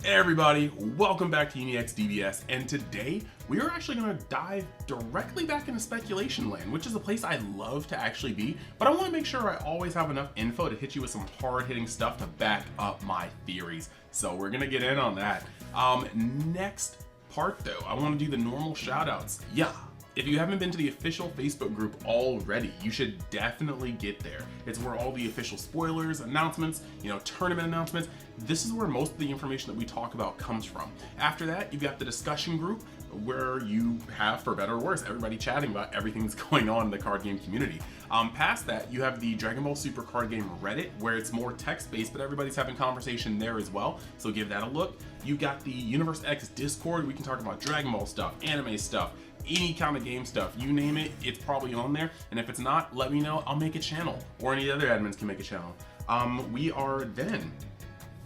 Hey everybody, welcome back to UniXDBS, and today we are actually going to dive directly back into speculation land, which is a place I love to actually be, but I want to make sure I always have enough info to hit you with some hard-hitting stuff to back up my theories. So we're going to get in on that. Next part though, I want to do the normal shoutouts. Yeah. If you haven't been to the official Facebook group already, you should definitely get there. It's where all the official spoilers, announcements, tournament announcements, this is where most of the information that we talk about comes from. After that, you've got the discussion group where you have, for better or worse, everybody chatting about everything that's going on in the card game community. Past that, you have the Dragon Ball Super card game Reddit, where it's more text-based, but everybody's having conversation there as well, so give that a look. You've got the Universe X Discord. We can talk about Dragon Ball stuff, anime stuff, any kind of game stuff, you name it, it's probably on there. And if it's not, let me know, I'll make a channel, or any other admins can make a channel. We are then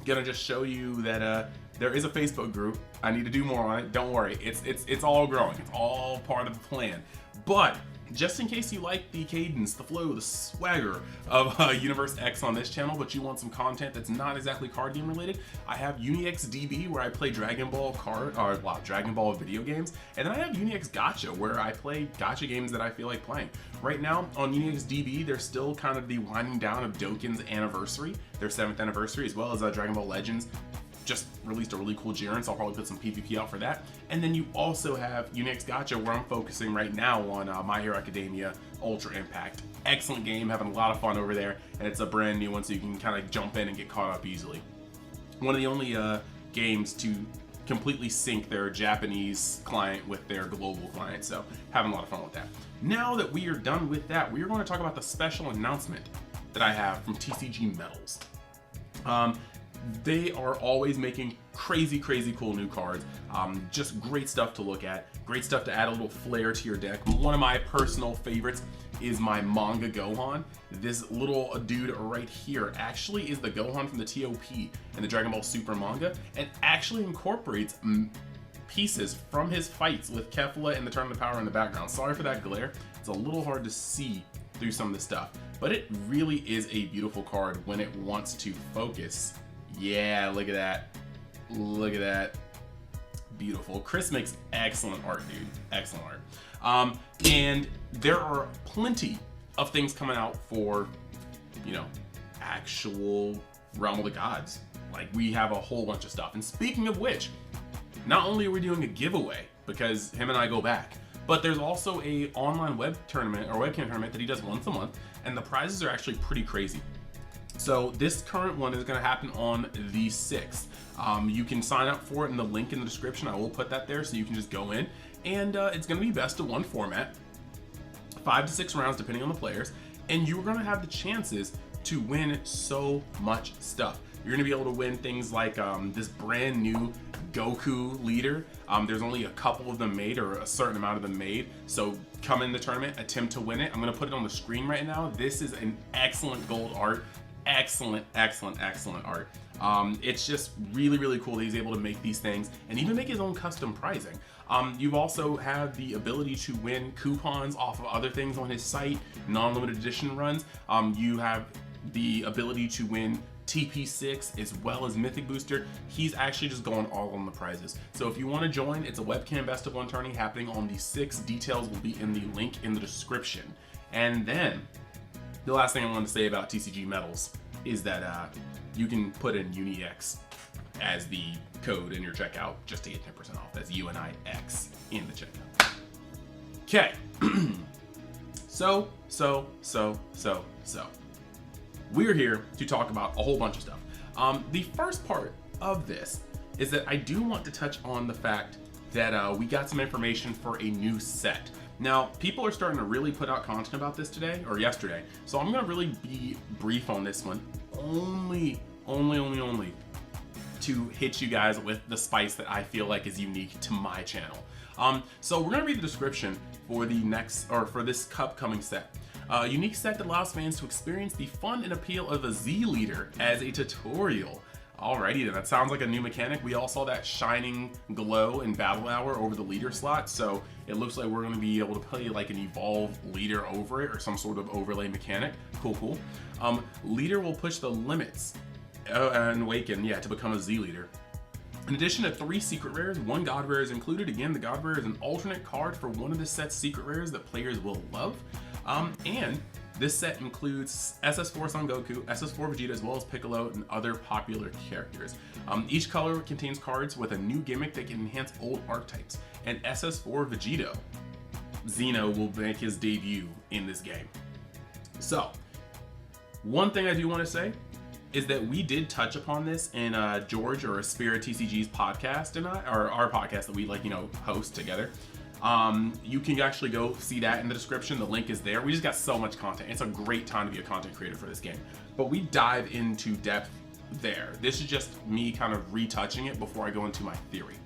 gonna just show you that there is a Facebook group. I need to do more on it, don't worry, it's all growing, it's all part of the plan. But just in case you like the cadence, the flow, the swagger of Universe X on this channel, but you want some content that's not exactly card game related, I have UniXDB where I play Dragon Ball Dragon Ball video games, and then I have UniX Gacha where I play gacha games that I feel like playing. Right now on UniXDB, there's still kind of the winding down of Dokkan's anniversary, their 7th anniversary, as well as Dragon Ball Legends. Just released a really cool Jiren, so I'll probably put some PvP out for that. And then you also have Unix Gacha, where I'm focusing right now on My Hero Academia Ultra Impact. Excellent game, having a lot of fun over there, and it's a brand new one, so you can kind of jump in and get caught up easily. One of the only games to completely sync their Japanese client with their global client, so having a lot of fun with that. Now that we are done with that, we are going to talk about the special announcement that I have from TCGMetalz. They are always making crazy cool new cards. Just great stuff to look at, great stuff to add a little flair to your deck. One of my personal favorites is my manga Gohan. This little dude right here actually is the Gohan from the TOP and the Dragon Ball Super manga, and actually incorporates pieces from his fights with Kefla and the Tournament of Power in the background. Sorry for that glare, it's a little hard to see through some of this stuff, but it really is a beautiful card when it wants to focus. Yeah, look at that. Look at that. Beautiful. Chris makes excellent art, dude. Excellent art. And there are plenty of things coming out for, actual Realm of the Gods. Like, we have a whole bunch of stuff. And speaking of which, not only are we doing a giveaway, because him and I go back, but there's also a online web tournament, or webcam tournament, that he does once a month, and the prizes are actually pretty crazy. So this current one is going to happen on the 6th. You can sign up for it in the link in the description. I will put that there so you can just go in. And it's going to be best of 1 format, 5 to 6 rounds depending on the players. And you're going to have the chances to win so much stuff. You're going to be able to win things like this brand new Goku leader. There's only a couple of them made, or a certain amount of them made. So come in the tournament, attempt to win it. I'm going to put it on the screen right now. This is an excellent gold art. Excellent art. It's just really cool that he's able to make these things and even make his own custom pricing. You also have the ability to win coupons off of other things on his site, non-limited edition runs. You have the ability to win TP6 as well as Mythic Booster. He's actually just going all on the prizes. So if you want to join, it's a webcam best of 1 tourney happening on the 6th. Details will be in the link in the description. And then the last thing I want to say about TCGMetalz is that you can put in UniX as the code in your checkout just to get 10% off. That's UNIX in the checkout. Okay. So. We're here to talk about a whole bunch of stuff. The first part of this is that I do want to touch on the fact that we got some information for a new set. Now, people are starting to really put out content about this today, or yesterday, so I'm gonna really be brief on this one, only to hit you guys with the spice that I feel like is unique to my channel. So we're gonna read the description for for this upcoming set. Unique set that allows fans to experience the fun and appeal of a Z leader as a tutorial. Alrighty then, that sounds like a new mechanic. We all saw that shining glow in Battle Hour over the leader slot, so it looks like we're going to be able to play like an evolved leader over it, or some sort of overlay mechanic. Cool. Leader will push the limits and awaken, to become a Z leader. In addition to 3 secret rares, 1 god rare is included. Again, the god rare is an alternate card for one of the set's secret rares that players will love. And this set includes SS4 Son Goku, SS4 Vegeta, as well as Piccolo and other popular characters. Each color contains cards with a new gimmick that can enhance old archetypes. And SS4 Vegeta, Xeno, will make his debut in this game. So, one thing I do want to say is that we did touch upon this in George or Spirit TCG's podcast or our podcast that we host together. You can actually go see that in the description. The link is there. We just got so much content. It's a great time to be a content creator for this game. But we dive into depth there. This is just me kind of retouching it before I go into my theory.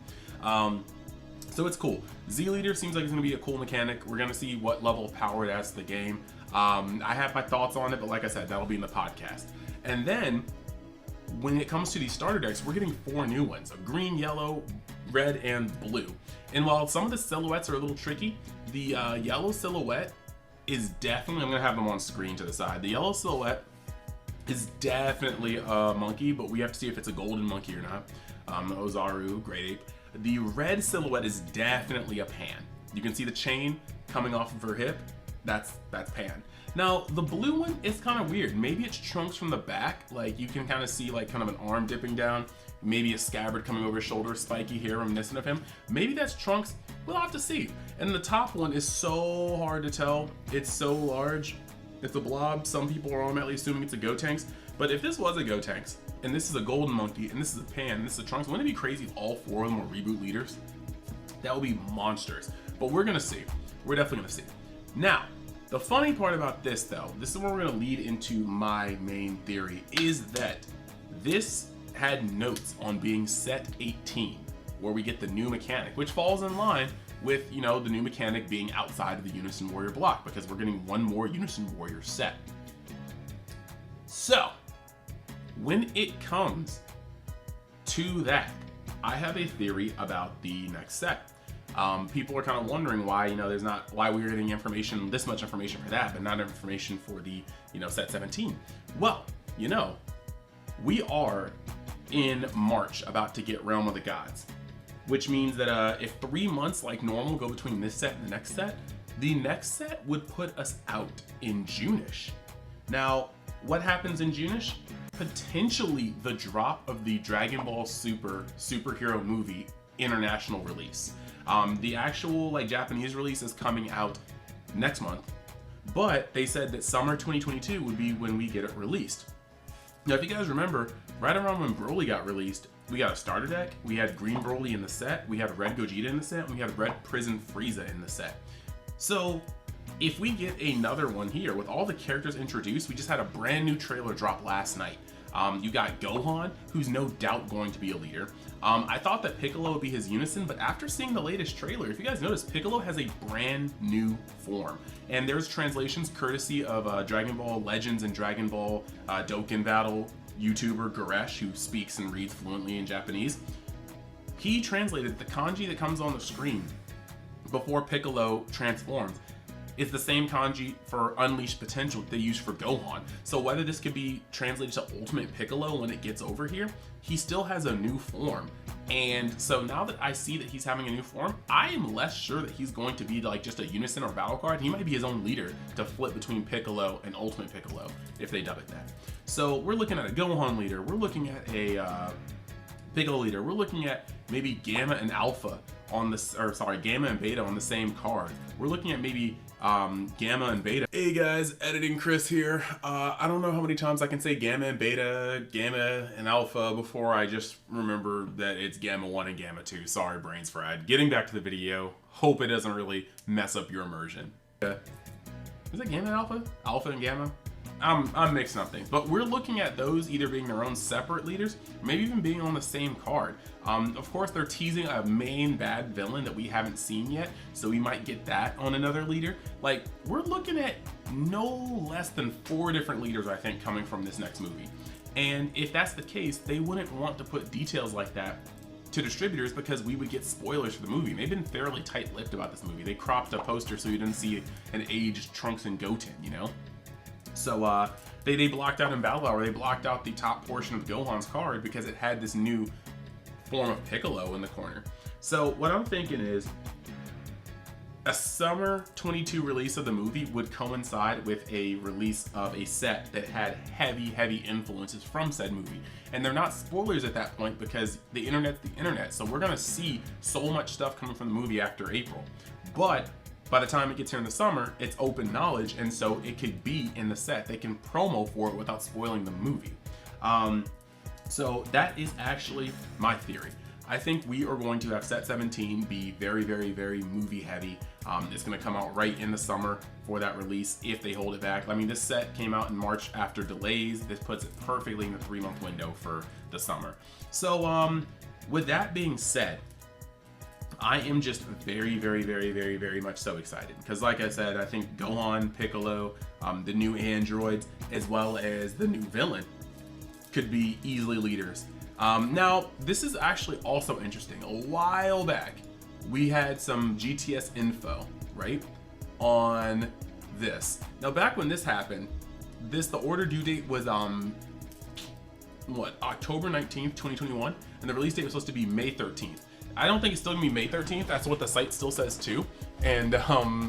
So it's cool. Z Leader seems like it's going to be a cool mechanic. We're going to see what level of power it adds to the game. I have my thoughts on it, but like I said, that'll be in the podcast. And then, when it comes to these starter decks, we're getting 4 new ones: a green, yellow, red, and blue. And while some of the silhouettes are a little tricky, the yellow silhouette is definitely, I'm going to have them on screen to the side. The yellow silhouette is definitely a monkey, but we have to see if it's a golden monkey or not. Ozaru, Great Ape. The red silhouette is definitely a Pan. You can see the chain coming off of her hip. That's Pan. Now, the blue one is kind of weird. Maybe it's Trunks from the back. Like, you can kind of see like kind of an arm dipping down. Maybe a scabbard coming over his shoulder, spiky hair reminiscent of him. Maybe that's Trunks. We'll have to see. And the top one is so hard to tell. It's so large. It's a blob. Some people are automatically assuming it's a Gotenks. But if this was a Gotenks, and this is a golden monkey, and this is a Pan, and this is a Trunks, wouldn't it be crazy if all 4 of them were reboot leaders? That would be monsters. But we're gonna see. We're definitely gonna see. Now, the funny part about this, though, this is where we're going to lead into my main theory, is that this had notes on being set 18, where we get the new mechanic, which falls in line with, the new mechanic being outside of the Unison Warrior block, because we're getting 1 more Unison Warrior set. So, when it comes to that, I have a theory about the next set. People are kind of wondering why, why we're getting this much information for that, but not information for the, set 17. Well, we are in March about to get Realm of the Gods, which means that if 3 months like normal go between this set and the next set would put us out in June-ish. Now, what happens in June-ish? Potentially the drop of the Dragon Ball Super superhero movie international release. The actual Japanese release is coming out next month, but they said that summer 2022 would be when we get it released. Now, if you guys remember, right around when Broly got released, we got a starter deck, we had green Broly in the set, we had red Gogeta in the set, and we had red Prison Frieza in the set. So, if we get another one here with all the characters introduced, we just had a brand new trailer drop last night. You got Gohan, who's no doubt going to be a leader. I thought that Piccolo would be his Unison, but after seeing the latest trailer, if you guys notice, Piccolo has a brand new form. And there's translations courtesy of Dragon Ball Legends and Dragon Ball Dokkan Battle YouTuber Goresh, who speaks and reads fluently in Japanese. He translated the kanji that comes on the screen before Piccolo transforms. It's the same kanji for Unleashed Potential that they use for Gohan. So whether this could be translated to Ultimate Piccolo when it gets over here, he still has a new form. And so now that I see that he's having a new form, I am less sure that he's going to be just a Unison or battle card. He might be his own leader to flip between Piccolo and Ultimate Piccolo if they dub it that. So we're looking at a Gohan leader, we're looking at a Piccolo leader, we're looking at maybe Gamma and Alpha on this, Gamma and Beta on the same card. We're looking at maybe Gamma and Beta. Hey guys, Editing Chris here. I don't know how many times I can say Gamma and Beta, Gamma and Alpha before I just remember that it's Gamma 1 and Gamma 2. Sorry, brains fried. Getting back to the video. Hope it doesn't really mess up your immersion. Is it Gamma and Alpha? Alpha and Gamma? I'm mixing up things, but we're looking at those either being their own separate leaders, maybe even being on the same card. Of course, they're teasing a main bad villain that we haven't seen yet, so we might get that on another leader. We're looking at no less than 4 different leaders, I think, coming from this next movie. And if that's the case, they wouldn't want to put details like that to distributors because we would get spoilers for the movie. They've been fairly tight-lipped about this movie. They cropped a poster so you didn't see an aged Trunks and Goten, So they blocked out in Battle Hour, they blocked out the top portion of Gohan's card because it had this new form of Piccolo in the corner. So what I'm thinking is a summer 22 release of the movie would coincide with a release of a set that had heavy influences from said movie. And they're not spoilers at that point because the internet's the internet. So we're gonna see so much stuff coming from the movie after April. But by the time it gets here in the summer, it's open knowledge, and so it could be in the set. They can promo for it without spoiling the movie. So that is actually my theory. I think we are going to have set 17 be very movie heavy. It's going to come out right in the summer for that release if they hold it back. I mean, this set came out in March after delays. This puts it perfectly in the 3-month window for the summer. So with that being said, I am just very much so excited because, like I said, I think Gohan, Piccolo, the new androids, as well as the new villain could be easily leaders. Now, this is actually also interesting. A while back, we had some GTS info, right, on this. Now, back when this happened, the order due date was October 19th, 2021, and the release date was supposed to be May 13th. I don't think it's still gonna be May 13th. That's what the site still says too. And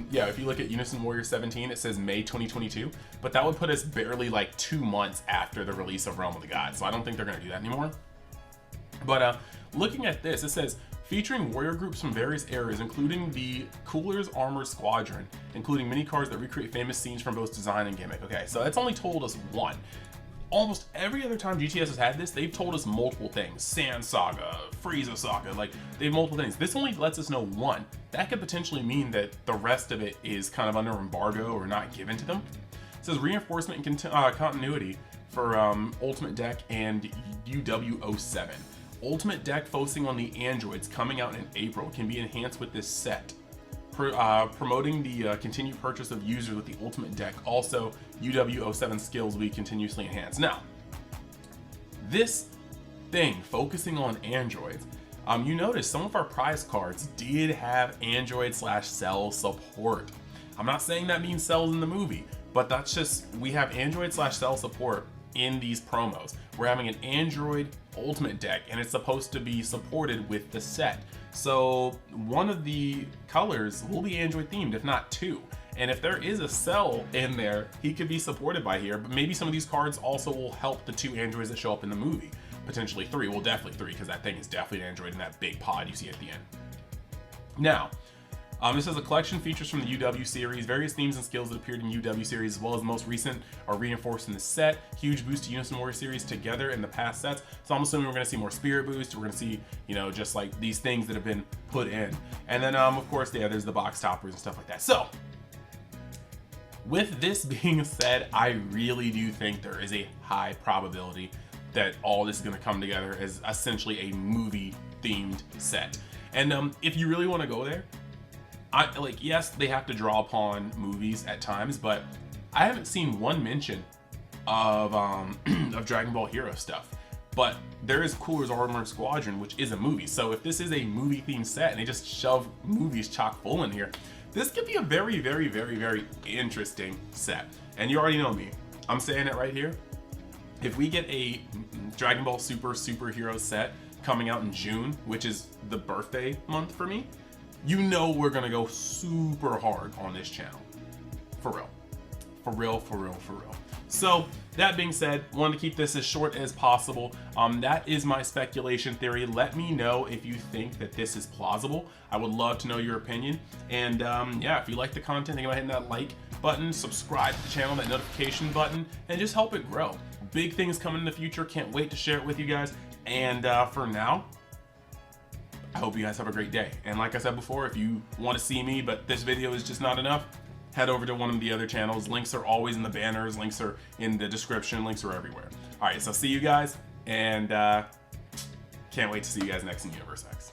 yeah, if you look at Unison Warrior 17, it says May 2022, but that would put us barely like 2 months after the release of Realm of the Gods. So I don't think they're gonna do that anymore. But looking at this, it says featuring warrior groups from various eras, including the Cooler's Armored Squadron, including mini cards that recreate famous scenes from both design and gimmick. Okay, so that's only told us one. Almost every other time GTS has had this, they've told us multiple things. Sand Saga, Frieza Saga, like they have multiple things. This only lets us know one. That could potentially mean that the rest of it is kind of under embargo or not given to them. It says reinforcement and continuity for Ultimate Deck and UW07. Ultimate Deck focusing on the androids coming out in April can be enhanced with this set. Promoting the continued purchase of users with the Ultimate Deck. Also, UW07 skills will be continuously enhanced. Now, this thing focusing on androids, you notice some of our prize cards did have Android/Cell support. I'm not saying that means Cell's in the movie, but that's just, we have Android/Cell support in these promos. We're having an Android Ultimate Deck, and it's supposed to be supported with the set. So one of the colors will be Android themed, if not two. And if there is a Cell in there, he could be supported by here, but maybe some of these cards also will help the 2 androids that show up in the movie. Potentially 3, well definitely 3, because that thing is definitely an android in that big pod you see at the end. Now, this has a collection features from the UW series, various themes and skills that appeared in UW series, as well as the most recent are reinforced in the set. Huge boost to Unison Warrior series together in the past sets. So I'm assuming we're going to see more Spirit Boost. We're going to see, you know, just like these things that have been put in. And then, of course, yeah, there's the box toppers and stuff like that. So, with this being said, I really do think there is a high probability that all this is going to come together as essentially a movie-themed set. And if you really want to go there, yes, they have to draw upon movies at times, but I haven't seen one mention of of Dragon Ball Hero stuff. But there is Cooler's Armored Squadron, which is a movie. So if this is a movie themed set and they just shove movies chock full in here, this could be a very interesting set. And you already know me. I'm saying it right here. If we get a Dragon Ball superhero set coming out in June, which is the birthday month for me, you know we're gonna go super hard on this channel. For real. So that being said, wanted to keep this as short as possible. That is my speculation theory. Let me know if you think that this is plausible. I would love to know your opinion. And yeah, if you like the content, think about hitting that like button, subscribe to the channel, that notification button, and just help it grow. Big things coming in the future. Can't wait to share it with you guys. And for now, I hope you guys have a great day. And like I said before, if you want to see me, but this video is just not enough, head over to one of the other channels. Links are always in the banners, links are in the description, links are everywhere. All right, so see you guys, and can't wait to see you guys next in Universe X.